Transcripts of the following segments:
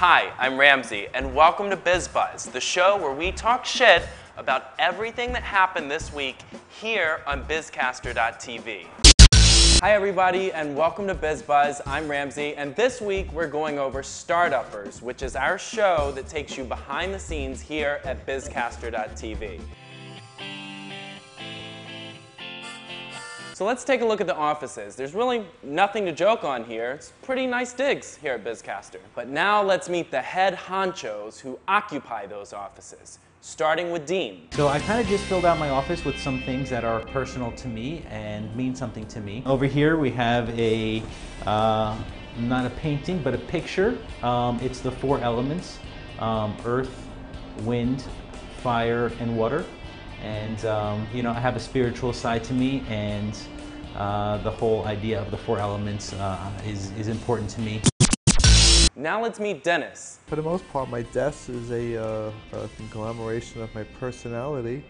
Hi, I'm Ramsey, and welcome to BizBuzz, the show where we talk shit about everything that happened this week here on BizCastr.tv. Hi everybody, and welcome to BizBuzz. I'm Ramsey, and this week we're going over StartUpers, which is our show that takes you behind the scenes here at BizCastr.tv. So let's take a look at the offices. There's really nothing to joke on here. It's pretty nice digs here at BizCastr. But now let's meet the head honchos who occupy those offices, starting with Dean. So I kind of just filled out my office with some things that are personal to me and mean something to me. Over here we have a, not a painting, but a picture. It's the four elements, earth, wind, fire, and water. And you know, I have a spiritual side to me, and the whole idea of the four elements is important to me. Now let's meet Dennis. For the most part, my desk is a conglomeration of my personality.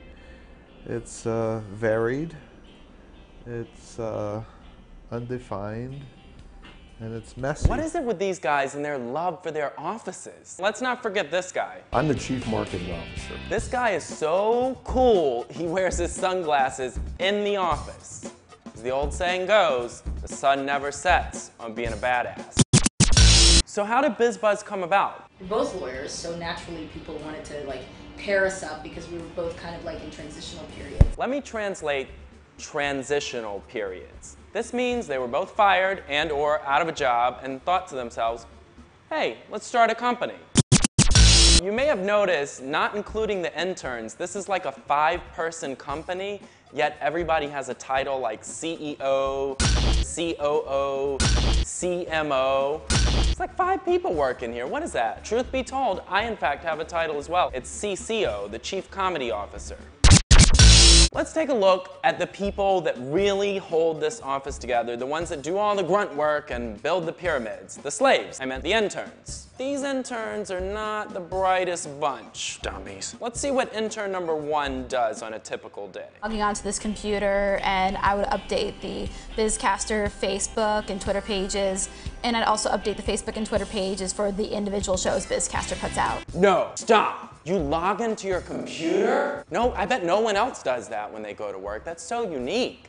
It's varied, it's undefined, and it's messy. What is it with these guys and their love for their offices? Let's not forget this guy. I'm the Chief Marketing Officer. This guy is so cool, he wears his sunglasses in the office. As the old saying goes, the sun never sets on being a badass. So how did BizBuzz come about? We're both lawyers, so naturally people wanted to pair us up because we were both kind of in transitional periods. Let me translate transitional periods. This means they were both fired and or out of a job and thought to themselves, hey, let's start a company. You may have noticed, not including the interns, this is like a 5-person company, yet everybody has a title like CEO, COO, CMO. It's like 5 people working here. What is that? Truth be told, I in fact have a title as well. It's CCO, the Chief Comedy Officer. Let's take a look at the people that really hold this office together, the ones that do all the grunt work and build the pyramids. The slaves, I meant the interns. These interns are not the brightest bunch. Dummies. Let's see what intern number 1 does on a typical day. Logging onto this computer, and I would update the BizCastr Facebook and Twitter pages, and I'd also update the Facebook and Twitter pages for the individual shows BizCastr puts out. No, stop. You log into your computer? No, I bet no one else does that when they go to work. That's so unique.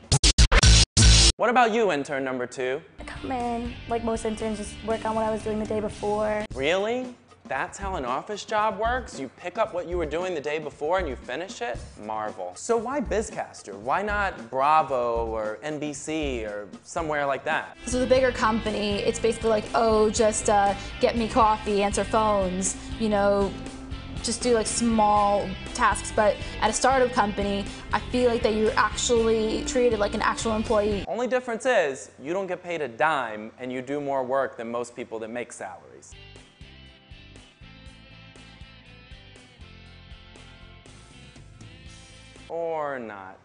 What about you, intern number 2? I come in, like most interns, just work on what I was doing the day before. Really? That's how an office job works? You pick up what you were doing the day before and you finish it? Marvel. So why BizCastr? Why not Bravo or NBC or somewhere like that? So the bigger company, it's basically like, oh, just get me coffee, answer phones, you know, just do small tasks. But at a startup company, I feel like that you're actually treated like an actual employee. Only difference is you don't get paid a dime and you do more work than most people that make salaries. Or not.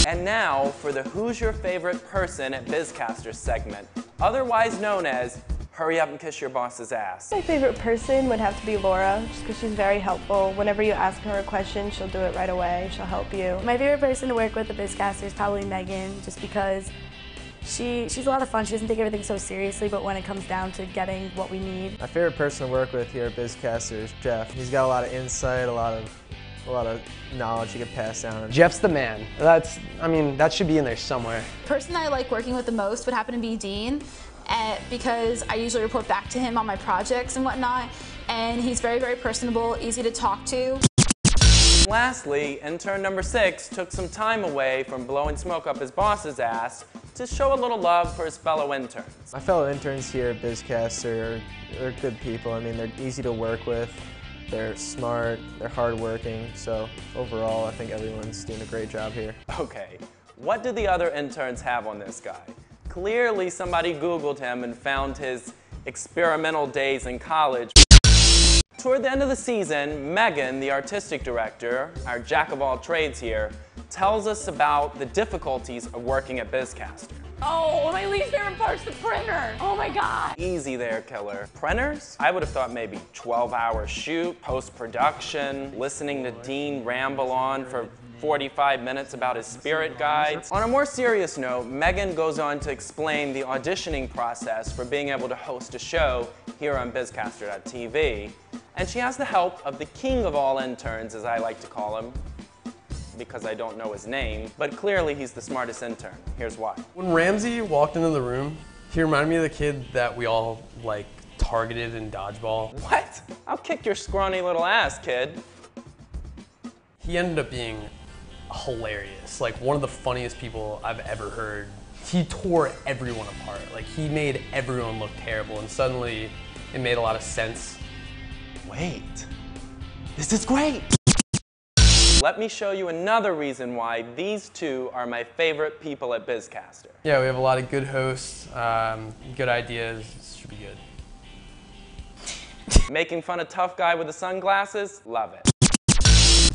And now for the Who's Your Favorite Person at BizCastr segment, otherwise known as Hurry Up and Kiss Your Boss's Ass. My favorite person would have to be Laura, just because she's very helpful. Whenever you ask her a question, she'll do it right away. She'll help you. My favorite person to work with at BizCastr is probably Megan, just because she's a lot of fun. She doesn't take everything so seriously, but when it comes down to getting what we need. My favorite person to work with here at BizCastr is Jeff. He's got a lot of insight, a lot of knowledge he can pass down. Jeff's the man. That should be in there somewhere. The person I like working with the most would happen to be Dean, because I usually report back to him on my projects and whatnot, and he's very, very personable, easy to talk to. Lastly, intern number 6 took some time away from blowing smoke up his boss's ass to show a little love for his fellow interns. My fellow interns here at BizCastr they're good people. They're easy to work with. They're smart, they're hardworking, so overall I think everyone's doing a great job here. Okay, what did the other interns have on this guy? Clearly somebody Googled him and found his experimental days in college. Toward the end of the season, Megan, the artistic director, our jack of all trades here, tells us about the difficulties of working at BizCastr. Oh, my least favorite part's the printer. Oh my God. Easy there, killer. Printers? I would have thought maybe 12-hour shoot, post-production, listening to Dean ramble on for 45 minutes about his spirit guides. On a more serious note, Megan goes on to explain the auditioning process for being able to host a show here on BizCastr.tv. And she has the help of the king of all interns, as I like to call him, because I don't know his name, but clearly he's the smartest intern. Here's why. When Ramsey walked into the room, he reminded me of the kid that we all like targeted in dodgeball. What? I'll kick your scrawny little ass, kid. He ended up being hilarious, like one of the funniest people I've ever heard. He tore everyone apart. Like he made everyone look terrible, and suddenly it made a lot of sense. Wait, this is great. Let me show you another reason why these two are my favorite people at BizCastr. Yeah, we have a lot of good hosts, good ideas. This should be good. Making fun of tough guy with the sunglasses? Love it.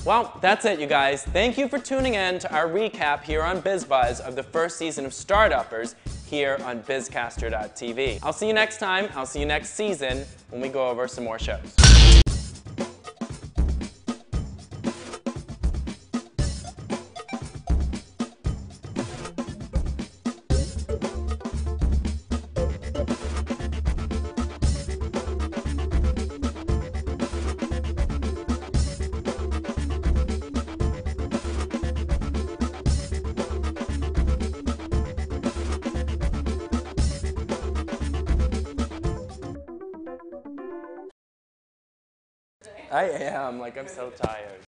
Well, that's it, you guys. Thank you for tuning in to our recap here on BizBuzz of the first season of StartUpers here on BizCastr.tv. I'll see you next time. I'll see you next season when we go over some more shows. I am, like, I'm so tired.